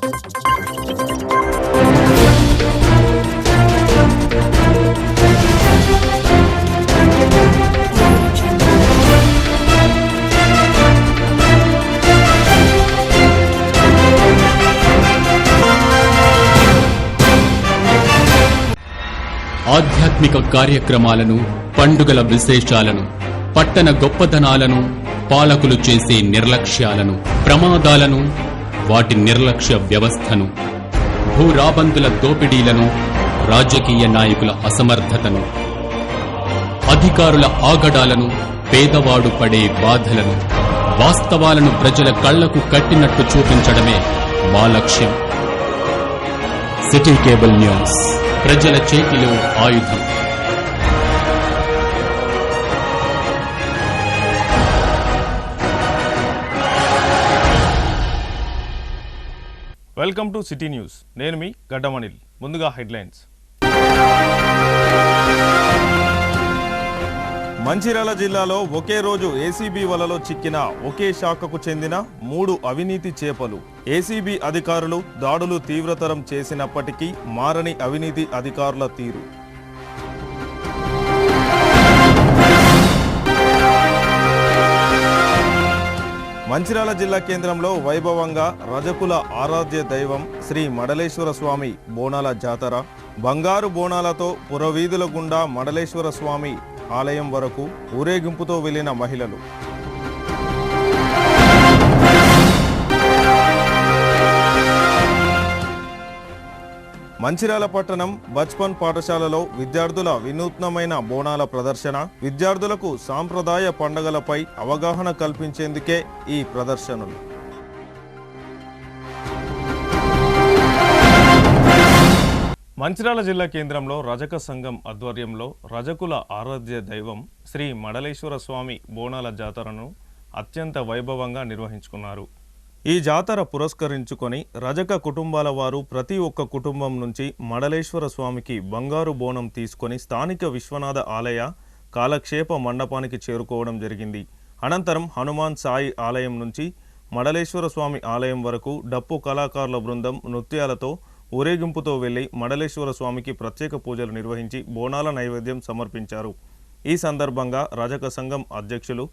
ఆధ్యాత్మిక కార్యక్రమాలను, పండుగల విశేషాలను, పట్టణ గొప్పతనాలను, పాలకులు చేసే నిర్లక్ష్యాలను, ప్రమాదాలను, వాటి నిర్లక్ష్య వ్యవస్థను, భూరాబందుల దోపిడీలను, రాజకీయ నాయకుల అసమర్థతను, అధికారుల ఆగడాలను, పేదవాడు పడే బాధలను, వాస్తవాలను ప్రజల కళ్లకు కట్టినట్టు చూపించడమే మా లక్ష్యం. సిటీ కేబుల్ న్యూస్, ప్రజల చేతిలో ఆయుధం. Welcome to city news. నేను మీ గడ్డమణిల్. ముందుగా హెడ్లైన్స్. మంచిర్యాల జిల్లాలో ఒకే రోజు ఏసీబీ వలలో చిక్కిన ఒకే శాఖకు చెందిన 3 అవినీతి చేపలు. ఏసీబీ అధికారులు దాడులు తీవ్రతరం చేసినప్పటికీ మారని అవినీతి అధికారుల తీరు. మంచిర్యాల జిల్లా కేంద్రంలో వైభవంగా రజకుల ఆరాధ్య దైవం శ్రీ మడలేశ్వర స్వామి బోనాల జాతర. బంగారు బోనాలతో పురవీధుల గుండా మడలేశ్వర స్వామి ఆలయం వరకు ఊరేగింపుతో వెళ్లిన మహిళలు. మంచిర్యాల పట్టణం బచ్పన్ పాఠశాలలో విద్యార్థుల వినూత్నమైన బోనాల ప్రదర్శన. విద్యార్థులకు సాంప్రదాయ పండుగలపై అవగాహన కల్పించేందుకే ఈ ప్రదర్శనలు. మంచిర్యాల జిల్లా కేంద్రంలో రజక సంఘం ఆధ్వర్యంలో రజకుల ఆరాధ్య దైవం శ్రీ మడలేశ్వర స్వామి బోనాల జాతరను అత్యంత వైభవంగా నిర్వహించుకున్నారు. ఈ జాతర పురస్కరించుకొని రజక కుటుంబాల వారు ప్రతి ఒక్క కుటుంబం నుంచి మడలేశ్వర స్వామికి బంగారు బోనం తీసుకొని స్థానిక విశ్వనాథ ఆలయ కాలక్షేప మండపానికి చేరుకోవడం జరిగింది. అనంతరం హనుమాన్ సాయి ఆలయం నుంచి మడలేశ్వర స్వామి ఆలయం వరకు డప్పు కళాకారుల బృందం నృత్యాలతో ఊరేగింపుతో వెళ్లి మడలేశ్వర స్వామికి ప్రత్యేక పూజలు నిర్వహించి బోనాల నైవేద్యం సమర్పించారు. ఈ సందర్భంగా రజక సంఘం అధ్యక్షులు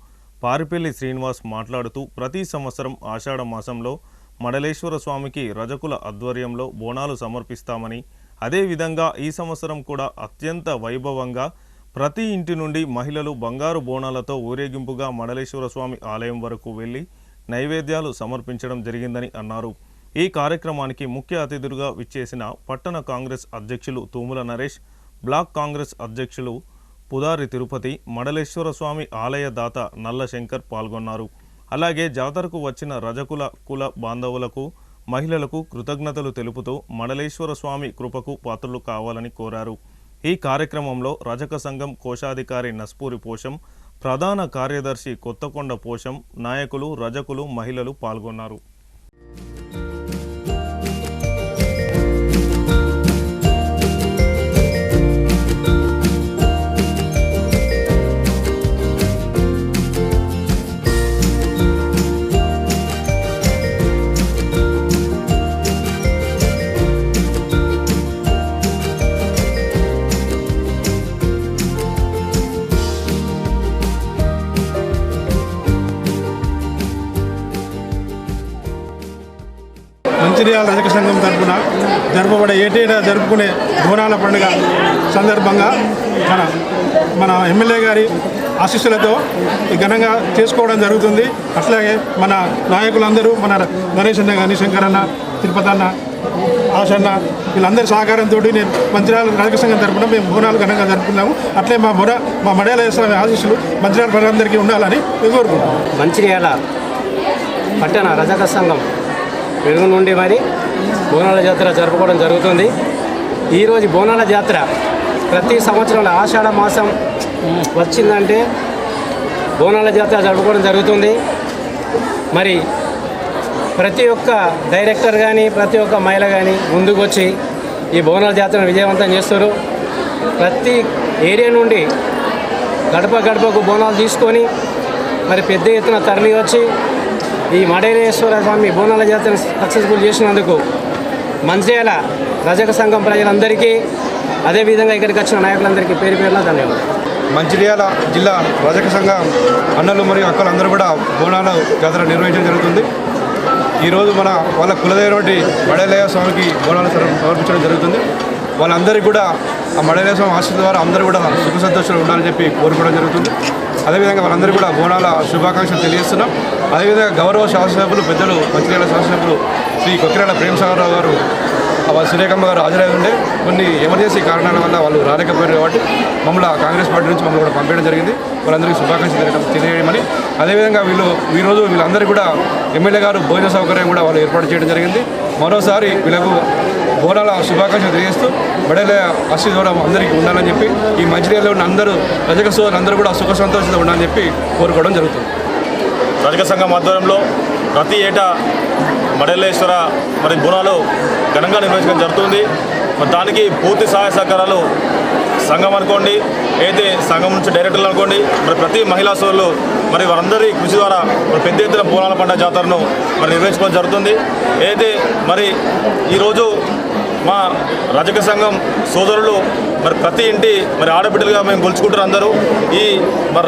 పారిపెల్లి శ్రీనివాస్ మాట్లాడుతూ ప్రతి సంవత్సరం ఆషాఢ మాసంలో మడలేశ్వర స్వామికి రజకుల ఆధ్వర్యంలో బోనాలు సమర్పిస్తామని, అదేవిధంగా ఈ సంవత్సరం కూడా అత్యంత వైభవంగా ప్రతి ఇంటి నుండి మహిళలు బంగారు బోనాలతో ఊరేగింపుగా మడలేశ్వర స్వామి ఆలయం వరకు వెళ్లి నైవేద్యాలు సమర్పించడం జరిగిందని అన్నారు. ఈ కార్యక్రమానికి ముఖ్య అతిథులుగా విచ్చేసిన పట్టణ కాంగ్రెస్ అధ్యక్షులు తూముల నరేష్, బ్లాక్ కాంగ్రెస్ అధ్యక్షులు పుదారి తిరుపతి, మడలేశ్వర స్వామి ఆలయ దాత నల్ల శంకర్ పాల్గొన్నారు. అలాగే జాతరకు వచ్చిన రజకుల కుల బాంధవులకు, మహిళలకు కృతజ్ఞతలు తెలుపుతూ మడలేశ్వర స్వామి కృపకు పాత్రలు కావాలని కోరారు. ఈ కార్యక్రమంలో రజక సంఘం కోశాధికారి నస్పూరి పోషం, ప్రధాన కార్యదర్శి కొత్తకొండ పోషం, నాయకులు, రజకులు, మహిళలు పాల్గొన్నారు. మంచిర్యాల రజక సంఘం తరఫున జరుపబడే ఏటేటా జరుపుకునే బోనాల పండుగ సందర్భంగా మన ఎమ్మెల్యే గారి ఆశీస్సులతో ఘనంగా చేసుకోవడం జరుగుతుంది. అట్లాగే మన నాయకులందరూ మన నరేష్ అన్న కానీ, శంకర్ అన్న, తిరుపతి అన్న, ఆశన్న వీళ్ళందరి సహకారంతో నేను మంచిర్యాల రజక సంఘం తరఫున మేము బోనాలు ఘనంగా జరుపుకున్నాము. అట్లే మా మడయాల స్వామి ఆశీస్సులు మంచిర్యాల ప్రజలందరికీ ఉండాలని కోరుకుంటున్నాం. మంచిర్యాల పట్టణ రజక సంఘం వెలుగు నుండి మరి బోనాల జాతర జరుపుకోవడం జరుగుతుంది. ఈరోజు బోనాల జాతర ప్రతి సంవత్సరంలో ఆషాఢ మాసం వచ్చిందంటే బోనాల జాతర జరుపుకోవడం జరుగుతుంది. మరి ప్రతి ఒక్క డైరెక్టర్ కానీ, ప్రతి ఒక్క మహిళ కానీ ముందుకు వచ్చి ఈ బోనాల జాతరను విజయవంతం చేస్తారు. ప్రతి ఏరియా నుండి గడప గడపకు బోనాలు తీసుకొని మరి పెద్ద ఎత్తున తరలి వచ్చి ఈ మడలేశ్వర స్వామి బోనాల జాతర సక్సెస్ఫుల్ చేసినందుకు మంచిర్యాల రజక సంఘం ప్రజలందరికీ అదేవిధంగా ఇక్కడికి వచ్చిన నాయకులందరికీ పేరు పేరున ధన్యవాదాలు. మంచిర్యాల జిల్లా రజక సంఘ అన్నలు మరియు అక్కలు అందరూ కూడా బోనాల జాతర నిర్వహించడం జరుగుతుంది. ఈరోజు వాళ్ళ కులదైనటువంటి మడలేయ స్వామికి బోనాలు సమర్పించడం జరుగుతుంది. వాళ్ళందరికీ కూడా ఆ మడలేయ స్వామి ఆశీస్సు ద్వారా అందరూ కూడా సుఖ సంతోషాలు ఉండాలని చెప్పి కోరుకోవడం జరుగుతుంది. అదేవిధంగా వాళ్ళందరూ కూడా బోనాల శుభాకాంక్షలు తెలియజేస్తున్నాం. అదేవిధంగా గౌరవ శాసనసభ్యులు పెద్దలు మంచిర్యాల శాసనసభ్యులు శ్రీ కొక్కిరాల ప్రేమసాగరరావు గారు వాళ్ళ సురేఖమ్మ గారు హాజరై ఉండే కొన్ని ఎమర్జెన్సీ కారణాల వల్ల వాళ్ళు రాలేకపోయారు కాబట్టి మమ్మల్ని కాంగ్రెస్ పార్టీ నుంచి మమ్మల్ని కూడా పంపించడం జరిగింది. వాళ్ళందరికీ శుభాకాంక్షలు తెలియజేయమని, అదేవిధంగా ఈరోజు వీళ్ళందరూ కూడా ఎమ్మెల్యే గారు భోజన సౌకర్యం కూడా వాళ్ళు ఏర్పాటు చేయడం జరిగింది. మరోసారి వీళ్ళకు బోనాల శుభాకాంక్షలు తెలియజేస్తూ బడేల ఆశీర్వాదం అందరికీ ఉండాలని చెప్పి ఈ మంచిర్యాలలో ఉన్న అందరూ రజక సోదరులు అందరూ కూడా సుఖ సంతోషంగా ఉండాలని చెప్పి కోరుకోవడం జరుగుతుంది. రజక సంఘం ఆధ్వర్యంలో ప్రతి ఏటా మడలేశ్వర బోనాలు ఘనంగా నిర్వహించడం జరుగుతుంది. దానికి పూర్తి సహాయ సహకారాలు సంఘం అనుకోండి, అయితే సంఘం నుంచి డైరెక్టర్లు అనుకోండి, ప్రతి మహిళా సోదరులు వారందరి కృషి ద్వారా పెద్ద ఎత్తున బోనాల పండుగ జాతరను నిర్వహించుకోవడం జరుగుతుంది. అయితే ఈరోజు మా రజక సంఘం సోదరులు ప్రతి ఇంటి ఆడబిడ్డలుగా మేము కొలుచుకుంటారు. అందరూ ఈ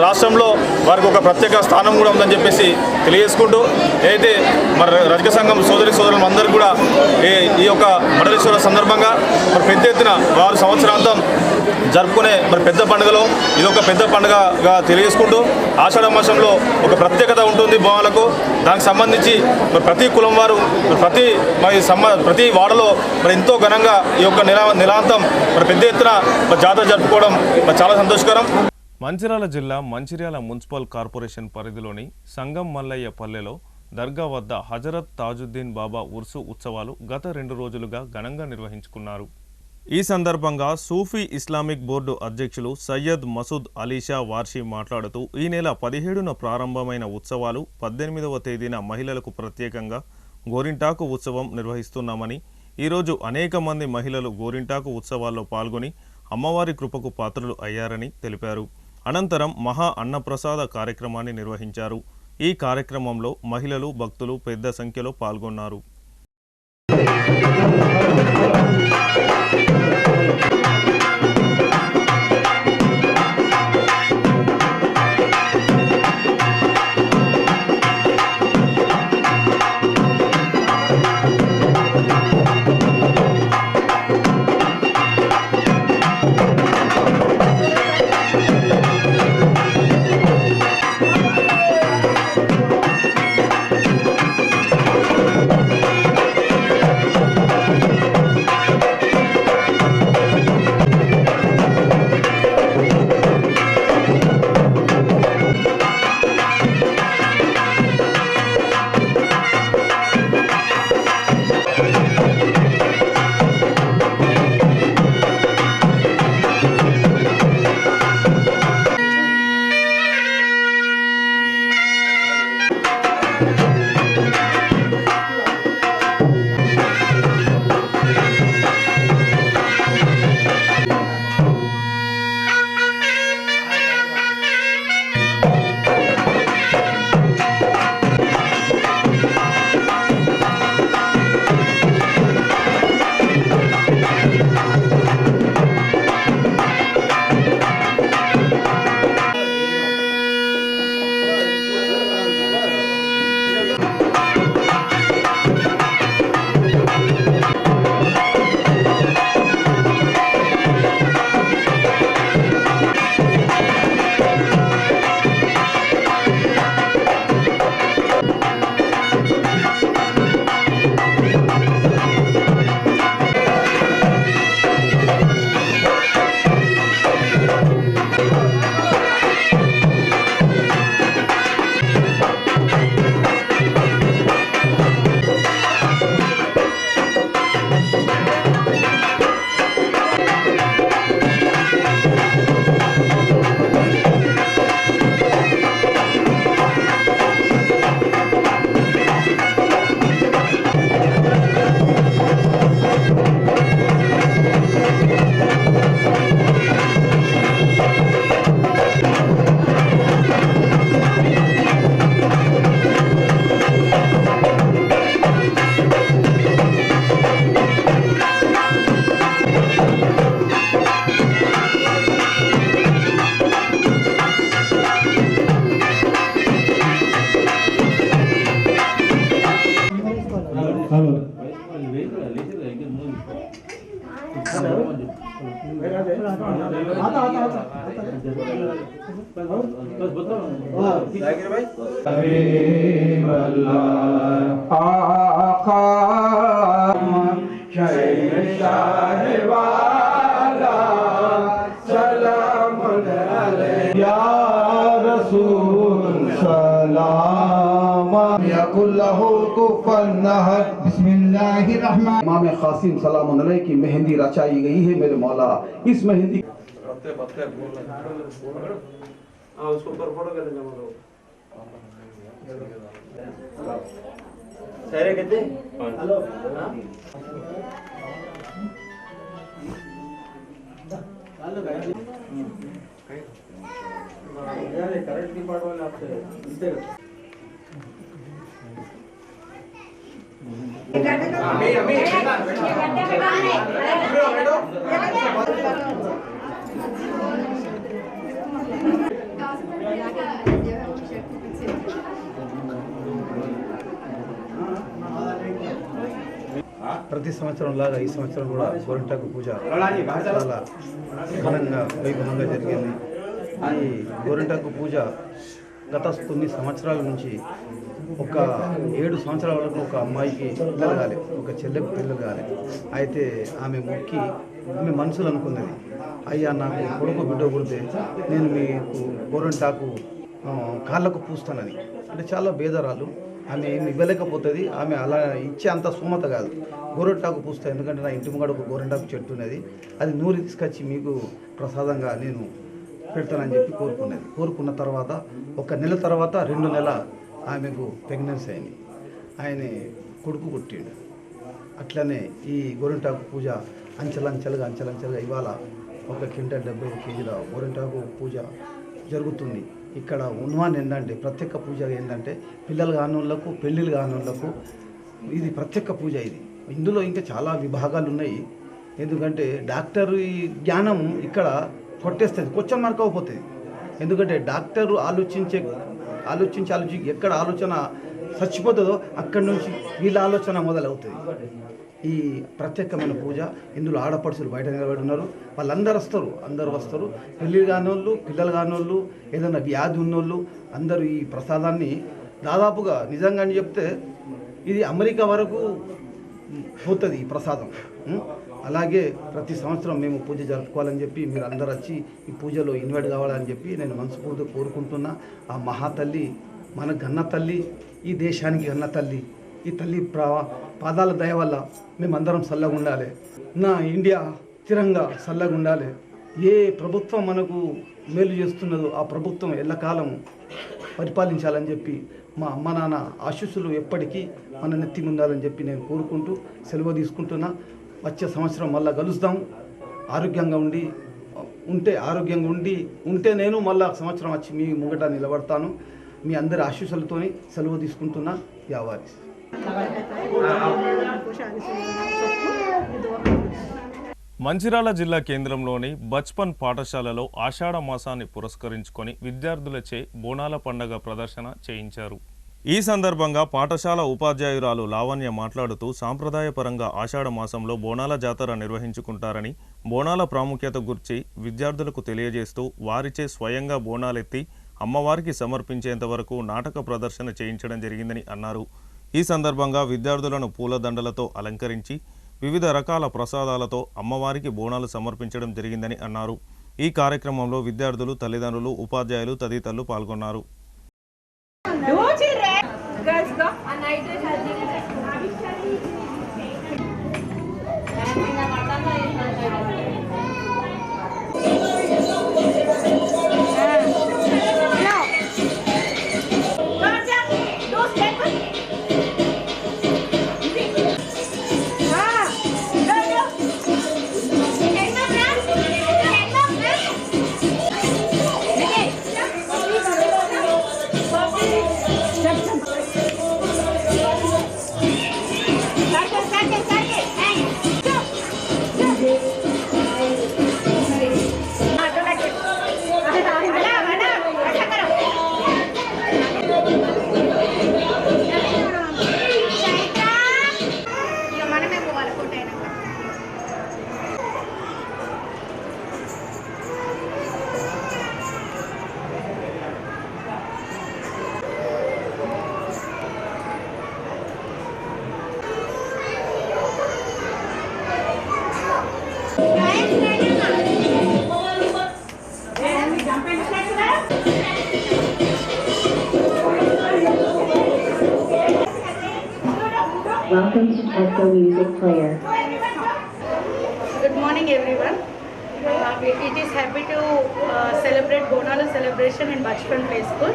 రాష్ట్రంలో వారికి ఒక ప్రత్యేక స్థానం కూడా ఉందని చెప్పేసి తెలియజేసుకుంటూ, అయితే రజక సంఘం సోదరులు అందరూ కూడా ఈ యొక్క మడలేశ్వర సందర్భంగా పెద్ద ఎత్తున వారు సంవత్సరాంతం జరుపుకునే పెద్ద పండుగలో ఇది ఒక పెద్ద పండుగగా తెలియజేసుకుంటూ, ఆషాఢ మాసంలో ఒక ప్రత్యేకత ఉంటుంది బోనాలకు. దానికి సంబంధించి ప్రతి కులం వారు ప్రతి వాడలో ఎంతో ఘనంగా ఈ యొక్క నిలాంతం పెద్ద ఎత్తున జాతర జరుపుకోవడం చాలా సంతోషకరం. మంచిర్యాల జిల్లా మంచిర్యాల మున్సిపల్ కార్పొరేషన్ పరిధిలోని సంగం మల్లయ్య పల్లెలో దర్గా వద్ద హజరత్ తాజుద్దీన్ బాబా ఉర్సు ఉత్సవాలు గత 2 రోజులుగా ఘనంగా నిర్వహించుకున్నారు. ఈ సందర్భంగా సూఫీ ఇస్లామిక్ బోర్డు అధ్యక్షులు సయ్యద్ మసూద్ అలీషా వార్షి మాట్లాడుతూ, ఈ నెల 17న ప్రారంభమైన ఉత్సవాలు 18వ తేదీన మహిళలకు ప్రత్యేకంగా గోరింటాకు ఉత్సవం నిర్వహిస్తున్నామని, ఈరోజు అనేక మంది మహిళలు గోరింటాకు ఉత్సవాల్లో పాల్గొని అమ్మవారి కృపకు పాత్రలు అయ్యారని తెలిపారు. అనంతరం మహా అన్నప్రసాద కార్యక్రమాన్ని నిర్వహించారు. ఈ కార్యక్రమంలో మహిళలు, భక్తులు పెద్ద సంఖ్యలో పాల్గొన్నారు. इमाम क़ासिम सलाम अलैहि की मेहंदी रचाई गई है मेरे मौला। इस मेहंदी ప్రతి సంవత్సరం లాగా ఈ సంవత్సరం కూడా గోరింటాకు పూజ చాలా ఘనంగా వైభవంగా జరిగింది. ఈ గోరింటాకు పూజ గత కొన్ని సంవత్సరాల నుంచి ఒక 7 సంవత్సరాల వరకు ఒక అమ్మాయికి పిల్లలు కాలే, ఒక చెల్లెకు పిల్లలు కాలే. అయితే ఆమె మొక్కి ఆమె మనసులు అనుకున్నది, అయ్యా నాకు కొడుకు బిడ్డ పుడితే నేను మీకు గోరింటాకు కాళ్ళకు పూస్తానని. అంటే చాలా బేదరాలు, ఆమె ఏమి ఇవ్వలేకపోతుంది, ఆమె అలా ఇచ్చే అంత సుమత కాదు. గోరింటాకు పూస్తా, ఎందుకంటే నా ఇంటి ముంగడ ఒక గోరింటాకు చెట్టు ఉన్నది, అది నూరి తీసుకొచ్చి మీకు ప్రసాదంగా నేను పెడతానని చెప్పి కోరుకున్న తర్వాత 1 నెల తర్వాత 2 నెలల ఆమెకు ప్రెగ్నెన్సీ అయింది. ఆయన కొడుకు పుట్టిండు. అట్లనే ఈ గోరింటాకు పూజ అంచెలంచెలుగా ఇవాళ 1 క్వింటల్ 70 కేజీల గోరింటాకు పూజ జరుగుతుంది. ఇక్కడ ఉన్వాన్ ఏంటంటే ప్రత్యేక పూజ ఏంటంటే పిల్లలు కానోళ్ళకు పెళ్ళిళ్ళు కానోళ్ళకు ఇది ప్రత్యేక పూజ. ఇందులో ఇంకా చాలా విభాగాలు ఉన్నాయి. ఎందుకంటే డాక్టర్ ఈ జ్ఞానం ఇక్కడ కొట్టేస్తుంది, క్వశ్చన్ మార్క్ అయిపోతుంది. ఎందుకంటే డాక్టరు ఆలోచించి ఎక్కడ ఆలోచన చచ్చిపోతుందో అక్కడి నుంచి వీళ్ళ ఆలోచన మొదలవుతుంది. ఈ ప్రత్యేకమైన పూజ ఇందులో ఆడపడుచులు బయట నిలబడి ఉన్నారు, అందరూ వస్తారు. పెళ్ళి కానోళ్ళు, పిల్లలు కానోళ్ళు, ఏదైనా వ్యాధి ఉన్నోళ్ళు అందరూ ఈ ప్రసాదాన్ని దాదాపుగా నిజంగా చెప్తే ఇది అమెరికా వరకు పోతుంది ఈ ప్రసాదం. అలాగే ప్రతి సంవత్సరం మేము పూజ జరుపుకోవాలని చెప్పి మీరు అందరూ వచ్చి ఈ పూజలో ఇన్వైట్ కావాలని చెప్పి నేను మనస్ఫూర్తిగా కోరుకుంటున్నా. ఆ మహాతల్లి మన గన్న తల్లి, ఈ దేశానికి గన్న తల్లి, ఈ తల్లి పాదాల దయ వల్ల మేమందరం చల్లగా ఉండాలి. నా ఇండియా స్థిరంగా చల్లగా ఉండాలి. ఏ ప్రభుత్వం మనకు మేలు చేస్తున్నదో ఆ ప్రభుత్వం ఎల్లకాలం పరిపాలించాలని చెప్పి మా అమ్మ నాన్న ఆశీస్సులు ఎప్పటికీ మన నెత్తి ఉండాలని చెప్పి నేను కోరుకుంటూ సెలవు తీసుకుంటున్నా. వచ్చే సంవత్సరం మళ్ళీ కలుస్తాం. ఆరోగ్యంగా ఉంటే నేను మళ్ళీ సంవత్సరం వచ్చి మీ ముంగట నిలబడతాను. మీ అందరి ఆశీస్సులతో సెలవు తీసుకుంటున్నా. యావారి. మంచిర్యాల జిల్లా కేంద్రంలోని బచ్పన్ పాఠశాలలో ఆషాఢ మాసాన్ని పురస్కరించుకొని విద్యార్థులచే బోనాల పండగ ప్రదర్శన చేయించారు. ఈ సందర్భంగా పాఠశాల ఉపాధ్యాయురాలు లావణ్య మాట్లాడుతూ సాంప్రదాయపరంగా ఆషాఢ మాసంలో బోనాల జాతర నిర్వహించుకుంటారని, బోనాల ప్రాముఖ్యత గురించి విద్యార్థులకు తెలియజేస్తూ వారిచే స్వయంగా బోనాలెత్తి అమ్మవారికి సమర్పించేంత వరకు నాటక ప్రదర్శన చేయించడం జరిగిందని అన్నారు. ఈ సందర్భంగా విద్యార్థులను పూలదండలతో అలంకరించి వివిధ రకాల ప్రసాదాలతో అమ్మవారికి బోనాలు సమర్పించడం జరిగిందని అన్నారు. ఈ కార్యక్రమంలో విద్యార్థులు, తల్లిదండ్రులు, ఉపాధ్యాయులు తదితరులు పాల్గొన్నారు. Welcome to Tesco Music Player. Good morning, everyone. It is happy to celebrate Bonalu celebration in Bachpan Play School.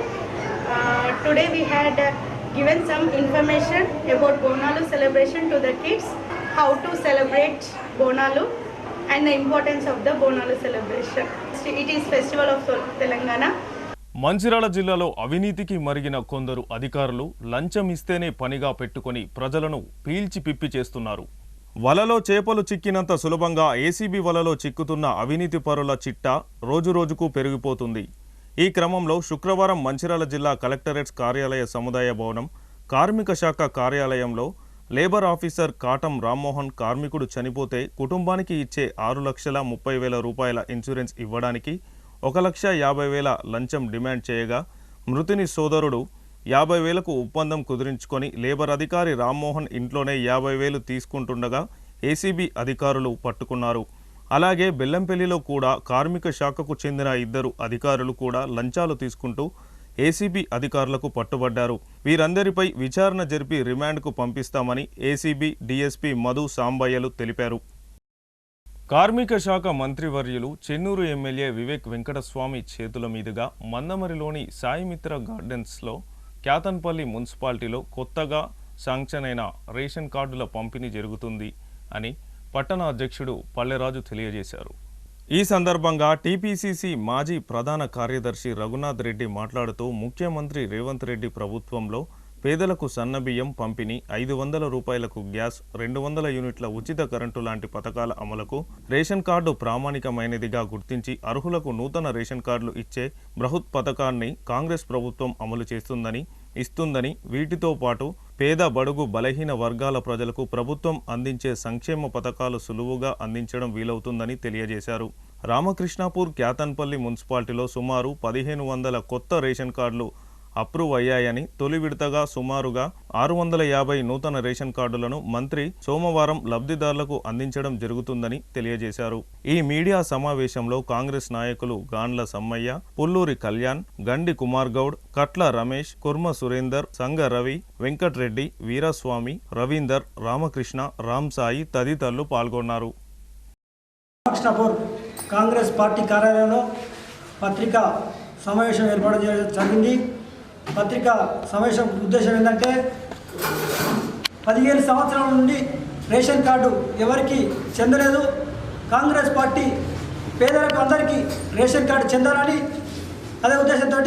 Today we had given some information about Bonalu celebration to the kids, how to celebrate Bonalu and the importance of the Bonalu celebration. It is Festival of Telangana. Mancherial జిల్లాలో అవినీతికి మరిగిన కొందరు అధికారులు లంచం ఇస్తేనే పనిగా పెట్టుకొని ప్రజలను పీల్చి పిప్పి చేస్తున్నారు. వలలో చేపలు చిక్కినంత సులభంగా ఏసీబీ వలలో చిక్కుతున్న అవినీతి పరుల చిట్టా రోజురోజుకు పెరిగిపోతుంది. ఈ క్రమంలో శుక్రవారం మంచిర్యాల జిల్లా కలెక్టరేట్స్ కార్యాలయ సముదాయ భవనం కార్మిక శాఖ కార్యాలయంలో లేబర్ ఆఫీసర్ కాటం రామ్మోహన్ కార్మికుడు చనిపోతే కుటుంబానికి ఇచ్చే 6,30,000 రూపాయల ఇన్సూరెన్స్ ఇవ్వడానికి 1,50,000 లంచం డిమాండ్ చేయగా మృతుని సోదరుడు 50,000కు ఒప్పందం కుదిరించుకొని లేబర్ అధికారి రామ్మోహన్ ఇంట్లోనే 50,000 తీసుకుంటుండగా ఏసీబీ అధికారులు పట్టుకున్నారు. అలాగే బెల్లంపల్లిలో కూడా కార్మిక శాఖకు చెందిన 2 అధికారులు కూడా లంచాలు తీసుకుంటూ ఏసీబీ అధికారులకు పట్టుబడ్డారు. వీరందరిపై విచారణ జరిపి రిమాండ్కు పంపిస్తామని ఏసీబీ డీఎస్పీ మధు సాంబయ్యలు తెలిపారు. కార్మిక శాఖ మంత్రివర్యులు చెన్నూరు ఎమ్మెల్యే వివేక్ వెంకటస్వామి చేతుల మీదుగా మందమరిలోని సాయిమిత్ర గార్డెన్స్లో క్యాతన్పల్లి మున్సిపాలిటీలో కొత్తగా శాంక్షన్ అయిన రేషన్ కార్డుల పంపిణీ జరుగుతుంది అని పట్టణ అధ్యక్షుడు పల్లెరాజు తెలియజేశారు. ఈ సందర్భంగా టీపీసీసీ మాజీ ప్రధాన కార్యదర్శి రఘునాథ్ రెడ్డి మాట్లాడుతూ ముఖ్యమంత్రి రేవంత్ రెడ్డి ప్రభుత్వంలో పేదలకు సన్నబియ్యం పంపిణీ, 500 రూపాయలకు గ్యాస్, 200 యూనిట్ల ఉచిత కరెంటు లాంటి పథకాల అమలుకు రేషన్ కార్డు ప్రామాణికమైనదిగా గుర్తించి అర్హులకు నూతన రేషన్ కార్డులు ఇచ్చే బృహత్ పథకాన్ని కాంగ్రెస్ ప్రభుత్వం అమలు ఇస్తుందని వీటితో పాటు పేద బడుగు బలహీన వర్గాల ప్రజలకు ప్రభుత్వం అందించే సంక్షేమ పథకాలు సులువుగా అందించడం వీలవుతుందని తెలియజేశారు. రామకృష్ణాపూర్ క్యాతన్పల్లి మున్సిపాలిటీలో సుమారు 1,500 కొత్త రేషన్ కార్డులు అప్రూవ్ అయ్యాయని, తొలి విడతగా సుమారుగా 650 నూతన రేషన్ కార్డులను మంత్రి సోమవారం లబ్ధిదారులకు అందించడం జరుగుతుందని తెలియజేశారు. ఈ మీడియా సమావేశంలో కాంగ్రెస్ నాయకులు గాండ్ల సమ్మయ్య, పుల్లూరి కళ్యాణ్, గండి కుమార్ గౌడ్, కట్ల రమేష్, కుర్మ సురేందర్, సంగ రవి, వెంకట్రెడ్డి, వీరస్వామి, రవీందర్, రామకృష్ణ, రామ్ సాయి తదితరులు పాల్గొన్నారు. కాంగ్రెస్ పార్టీ కార్యాలయంలో పత్రికా సమావేశం ఏర్పాటు జరిగింది. పత్రికా సమావేశం ఉద్దేశం ఏంటంటే 15 సంవత్సరాల నుండి రేషన్ కార్డు ఎవరికి చెందలేదు. కాంగ్రెస్ పార్టీ పేదలకు అందరికీ రేషన్ కార్డు చెందాలని అదే ఉద్దేశంతో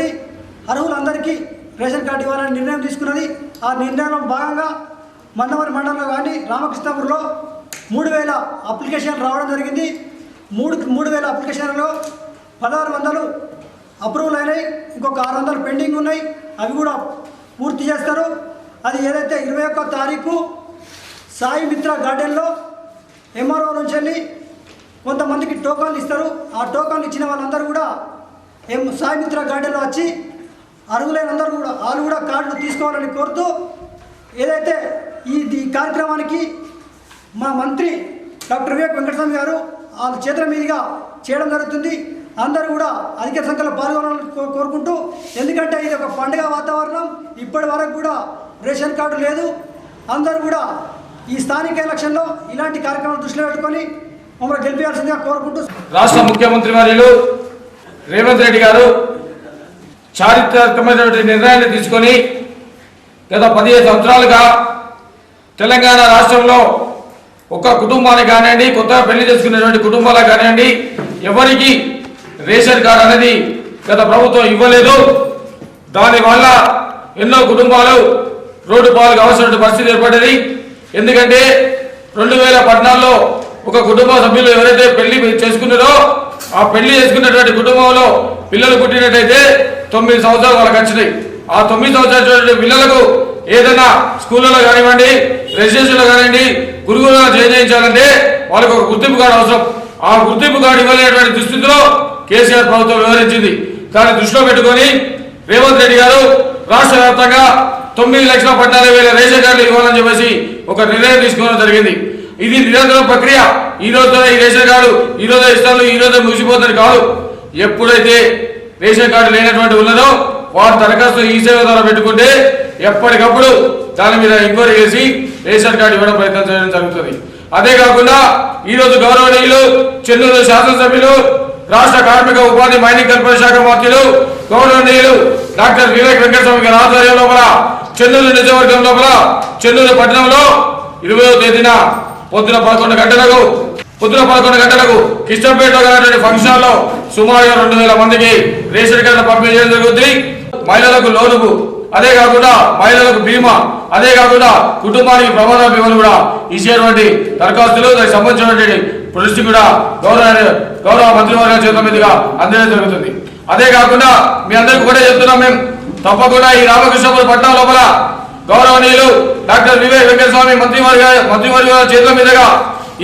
అర్హులందరికీ రేషన్ కార్డు ఇవ్వాలని నిర్ణయం తీసుకున్నది. ఆ నిర్ణయంలో భాగంగా మందమరి మండలంలో కానీ రామకృష్ణాపూర్లో 3,000 అప్లికేషన్లు రావడం జరిగింది. 3,000 అప్లికేషన్లలో 1,600 అప్రూవల్ అయినాయి, ఇంకొక 600 పెండింగ్ ఉన్నాయి. అవి కూడా పూర్తి చేస్తారు. అది ఏదైతే 21వ తారీఖు సాయి మిత్ర గార్డెన్లో ఎంఆర్ఓ నుంచి వెళ్ళి కొంతమందికి టోకన్లు ఇస్తారు. ఆ టోకన్లు ఇచ్చిన వాళ్ళందరూ కూడా సాయి మిత్ర గార్డెన్లో వచ్చి అర్హులైన అందరూ కూడా వాళ్ళు కూడా కార్డులు తీసుకోవాలని కోరుతూ ఏదైతే ఈ కార్యక్రమానికి మా మంత్రి డాక్టర్ వివేక్ వెంకటస్వామి గారు వాళ్ళ చేతుల మీదుగా చేయడం జరుగుతుంది. అందరూ కూడా అధిక సంఖ్యలో పాల్గొనాలని కోరుకుంటూ, ఎందుకంటే ఇది ఒక పండుగ వాతావరణం. ఇప్పటి వరకు కూడా రేషన్ కార్డు లేదు. అందరూ కూడా ఈ స్థానిక ఎలక్షన్లో ఇలాంటి కార్యక్రమాలు దృష్టిలో పెట్టుకొని మమ్మల్ని గెలిపించాల్సిందిగా కోరుకుంటూ రాష్ట్ర ముఖ్యమంత్రి వర్యులు రేవంత్ రెడ్డి గారు చారిత్రాత్మకమైన నిర్ణయాన్ని తీసుకొని గత 15 సంవత్సరాలుగా తెలంగాణ రాష్ట్రంలో ఒక కుటుంబానికి కానివ్వండి, కొత్తగా పెళ్లి చేసుకునేటువంటి కుటుంబాలకు కానివ్వండి, ఎవరికి రేషన్ కార్డు అనేది గత ప్రభుత్వం ఇవ్వలేదు. దానివల్ల ఎన్నో కుటుంబాలు రోడ్డు పాలు కావాల్సిన పరిస్థితి ఏర్పడ్డది. ఎందుకంటే 2014లో ఒక కుటుంబ సభ్యులు ఎవరైతే పెళ్లి చేసుకున్నారో ఆ పెళ్లి చేసుకున్నటువంటి కుటుంబంలో పిల్లలు పుట్టినట్టయితే 9 సంవత్సరాలు వాళ్ళకి వచ్చినాయి. ఆ 9 సంవత్సరాల పిల్లలకు ఏదైనా స్కూళ్ళలో కానివ్వండి, రెసిడెన్షియల్లో కానివ్వండి, గురువులుగా జాయిన్ చేయించాలంటే వాళ్ళకు ఒక గుర్తింపు కార్డు అవసరం. ఆ గుర్తింపు కార్డు ఇవ్వలేనటువంటి దుస్థితిలో కేసీఆర్ ప్రభుత్వం వివరించింది. దాన్ని దృష్టిలో పెట్టుకొని రేవంత్ రెడ్డి గారు రాష్ట్ర వ్యాప్తంగా 9,14,000 రేషన్ కార్డులు ఇవ్వాలని చెప్పేసి ఒక నిర్ణయం తీసుకోవడం జరిగింది. ఇది నిరంతర ప్రక్రియ. ఈ రోజుతో ఈ రేషన్ కార్డు ఈ రోజే ఇస్తాను, ఈ రోజే ముగిసిపోతుంది కాదు. ఎప్పుడైతే రేషన్ కార్డు లేనటువంటి ఉన్నదో వారు దరఖాస్తు ఈ సేవ ద్వారా పెట్టుకుంటే ఎప్పటికప్పుడు దాని మీద ఎంక్వైరీ చేసి రేషన్ కార్డు ఇవ్వడం ప్రయత్నం చేయడం జరుగుతుంది. అదే కాకుండా ఈరోజు గౌరవనీయులు చెన్నూరు శాసనసభ్యులు రాష్ట్ర కార్మిక ఉపాధి మైనింగ్ కార్పొరేషన్ శాఖ మంత్రులు గౌరవనీయులు డాక్టర్ వివేక్ వెంకటస్వామి గారి ఆధ్వర్యం లోపల చెన్నూరు నియోజకవర్గం లోపల చెన్నూరు పట్టణంలో 20వ తేదీన పొద్దున 11 గంటలకు కిష్టంపేటలో గల ఫంక్షన్ లో సుమారుగా 2000 మందికి రేషన్ కార్డు పంపిణీ చేయడం జరుగుతుంది. మహిళలకు లోనుకు, అదే కాకుండా మహిళలకు బీమా, అదే కాకుండా కుటుంబానికి ప్రమాద బీమాలు కూడా ఇచ్చేటువంటి దరఖాస్తులు దానికి సంబంధించినటువంటి దృష్టి కూడా గౌరవ మంత్రివర్గ చేతుల మీదుగా అందడం జరుగుతుంది. అదే కాకుండా మీ అందరికీ కూడా చెప్తున్నాం, మేము తప్పకుండా ఈ రామకృష్ణపురం పట్టణం లోపల గౌరవనీయులు డాక్టర్ వివేక్ వెంకటస్వామి మంత్రివర్గ చేతుల మీదుగా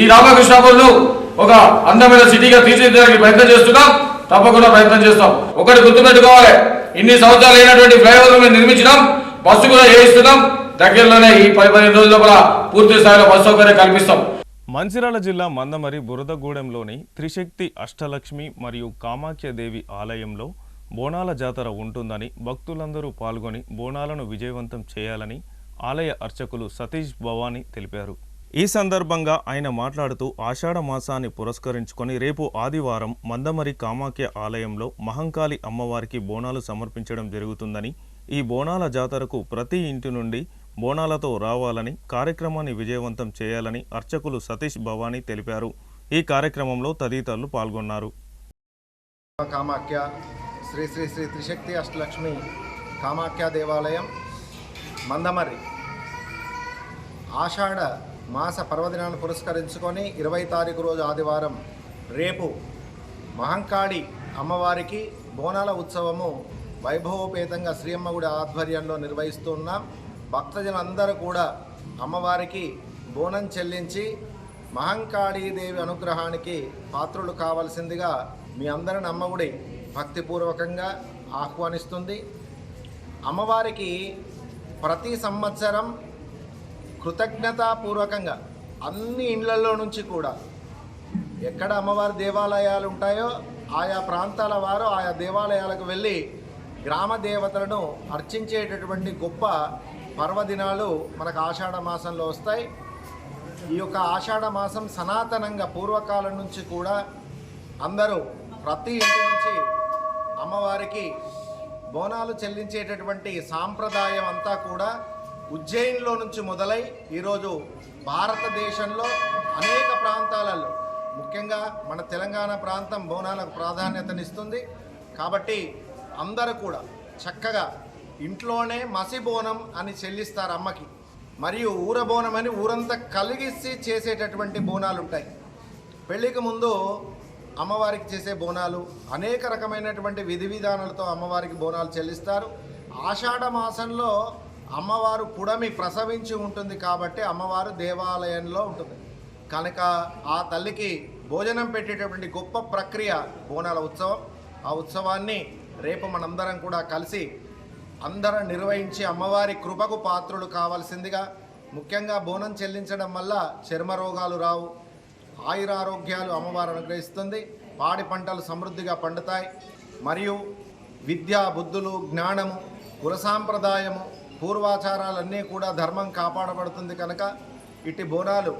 ఈ రామకృష్ణపురం ఒక అందమైన సిటీగా తీర్చిదిద్దడానికి ప్రయత్నం చేస్తున్నాం. తప్పకుండా ప్రయత్నం చేస్తాం. ఒకటి గుర్తుపెట్టుకోవాలి, ఇన్ని సంవత్సరాలు అయినటువంటి ఫ్లైఓవర్ మేము నిర్మించినాం, బస్సు కూడా వేయిస్తున్నాం. దగ్గరలోనే ఈ 15 రోజుల లోపల పూర్తి స్థాయిలో బస్సు సౌకర్యం కల్పిస్తాం. మంచిర్యాల జిల్లా మందమరి బురదగూడెంలోని త్రిశక్తి అష్టలక్ష్మి మరియు కామాఖ్యదేవి ఆలయంలో బోనాల జాతర ఉంటుందని భక్తులందరూ పాల్గొని బోనాలను విజయవంతం చేయాలని ఆలయ అర్చకులు సతీష్ భవానీ తెలిపారు. ఈ సందర్భంగా ఆయన మాట్లాడుతూ ఆషాఢ మాసాన్ని పురస్కరించుకొని రేపు ఆదివారం మందమరి కామాఖ్య ఆలయంలో మహంకాళి అమ్మవారికి బోనాలు సమర్పించడం జరుగుతుందని, ఈ బోనాల జాతరకు ప్రతి ఇంటి నుండి బోనాలతో రావాలని, కార్యక్రమాన్ని విజయవంతం చేయాలని అర్చకులు సతీష్ భవానీ తెలిపారు. ఈ కార్యక్రమంలో తదితరులు పాల్గొన్నారు. కామాఖ్య శ్రీ శ్రీ శ్రీ త్రిశక్తి అష్టలక్ష్మి కామాఖ్య దేవాలయం మందమరి ఆషాఢ మాస పర్వదినాన్ని పురస్కరించుకొని 20 తారీఖు రోజు ఆదివారం రేపు మహంకాళి అమ్మవారికి బోనాల ఉత్సవము వైభవోపేతంగా శ్రీయమ్మ గుడి ఆధ్వర్యంలో నిర్వహిస్తున్నాం. భక్తజనులందరూ కూడా అమ్మవారికి బోనం చెల్లించి మహంకాళీదేవి అనుగ్రహానికి పాత్రులు కావాల్సిందిగా మీ అందరిని అమ్మగుడి భక్తిపూర్వకంగా ఆహ్వానిస్తుంది. అమ్మవారికి ప్రతి సంవత్సరం కృతజ్ఞతాపూర్వకంగా అన్ని ఇండ్లలో నుంచి కూడా ఎక్కడ అమ్మవారి దేవాలయాలు ఉంటాయో ఆయా ప్రాంతాల వారు ఆయా దేవాలయాలకు వెళ్ళి గ్రామ దేవతలను అర్చించేటటువంటి గొప్ప పర్వదినాలు మనకు ఆషాఢ మాసంలో వస్తాయి. ఈ యొక్క ఆషాఢ మాసం సనాతనంగా పూర్వకాలం నుంచి కూడా అందరూ ప్రతి ఇంటి నుంచి అమ్మవారికి బోనాలు చెల్లించేటటువంటి సాంప్రదాయం అంతా కూడా ఉజ్జయిన్లో నుంచి మొదలై ఈరోజు భారతదేశంలో అనేక ప్రాంతాలలో, ముఖ్యంగా మన తెలంగాణ ప్రాంతం బోనాలకు ప్రాధాన్యతనిస్తుంది. కాబట్టి అందరూ కూడా చక్కగా ఇంట్లోనే మసి బోనం అని చెల్లిస్తారు అమ్మకి, మరియు ఊర బోనం అని ఊరంతా కలిగిసి చేసేటటువంటి బోనాలు ఉంటాయి. పెళ్ళికి ముందు అమ్మవారికి చేసే బోనాలు అనేక రకమైనటువంటి విధి విధానాలతో అమ్మవారికి బోనాలు చెల్లిస్తారు. ఆషాఢ మాసంలో అమ్మవారు పుడమి ప్రసవించి ఉంటుంది కాబట్టి అమ్మవారు దేవాలయంలో ఉంటుంది కనుక ఆ తల్లికి భోజనం పెట్టేటటువంటి గొప్ప ప్రక్రియ బోనాల ఉత్సవం. ఆ ఉత్సవాన్ని రేపు మనందరం కూడా కలిసి అందరం నిర్వహించి అమ్మవారి కృపకు పాత్రులు కావాల్సిందిగా, ముఖ్యంగా బోనం చెల్లించడం వల్ల చర్మ రోగాలు రావు, ఆయురారోగ్యాలు అమ్మవారు అనుగ్రహిస్తుంది, పాడి పంటలు సమృద్ధిగా పండుతాయి, మరియు విద్యా బుద్ధులు జ్ఞానము కుల సాంప్రదాయము పూర్వాచారాలన్నీ కూడా ధర్మం కాపాడబడుతుంది. కనుక ఇటు బోనాలు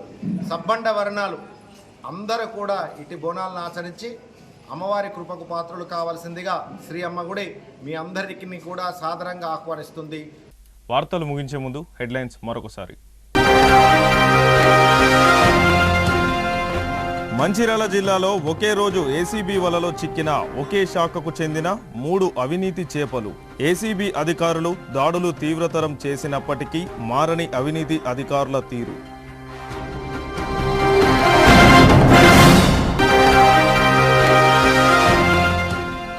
సబ్బండ వర్ణాలు అందరూ కూడా ఇటు బోనాలను ఆచరించి అమ్మవారి కృపకు పాత్రులు కావాల్సిందిగా శ్రీ అమ్మ గుడి మీ అందరికీ కూడా సాదరంగా ఆహ్వానిస్తుంది. వార్తలు ముగించే ముందు హెడ్లైన్స్ మరొకసారి. మంచిర్యాల జిల్లాలో ఒకే రోజు ఏసీబీ వలలో చిక్కిన ఒకే శాఖకు చెందిన 3 అవినీతి చేపలు. ఏసీబీ అధికారులు దాడులు తీవ్రతరం చేసినప్పటికీ మారని అవినీతి అధికారుల తీరు.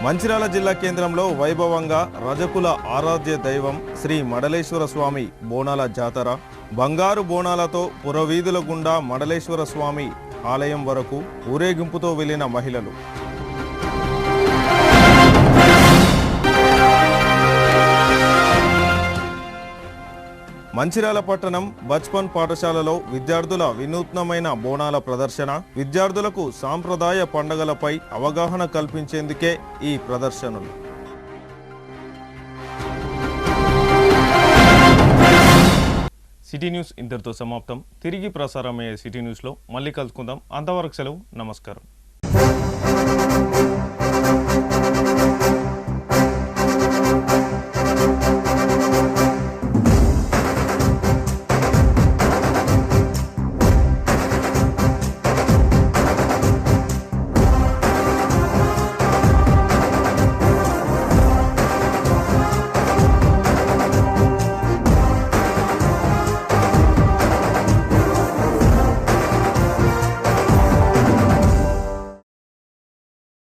మంచిర్యాల జిల్లా కేంద్రంలో వైభవంగా రజకుల ఆరాధ్య దైవం శ్రీ మడలేశ్వర స్వామి బోనాల జాతర. బంగారు బోనాలతో పురవీధుల గుండా మడలేశ్వర స్వామి ఆలయం వరకు ఊరేగింపుతో వెళ్లిన మహిళలు. మంచిర్యాల పట్టణం బచ్పన్ పాఠశాలలో విద్యార్థుల వినూత్నమైన బోనాల ప్రదర్శన. విద్యార్థులకు సాంప్రదాయ పండుగలపై అవగాహన కల్పించేందుకే ఈ ప్రదర్శనలు. సిటీ న్యూస్ ఇంతటితో సమాప్తం. తిరిగి ప్రసారమయ్యే సిటీ న్యూస్లో మళ్ళీ కలుసుకుందాం. అంతవరకు సెలవు. నమస్కారం.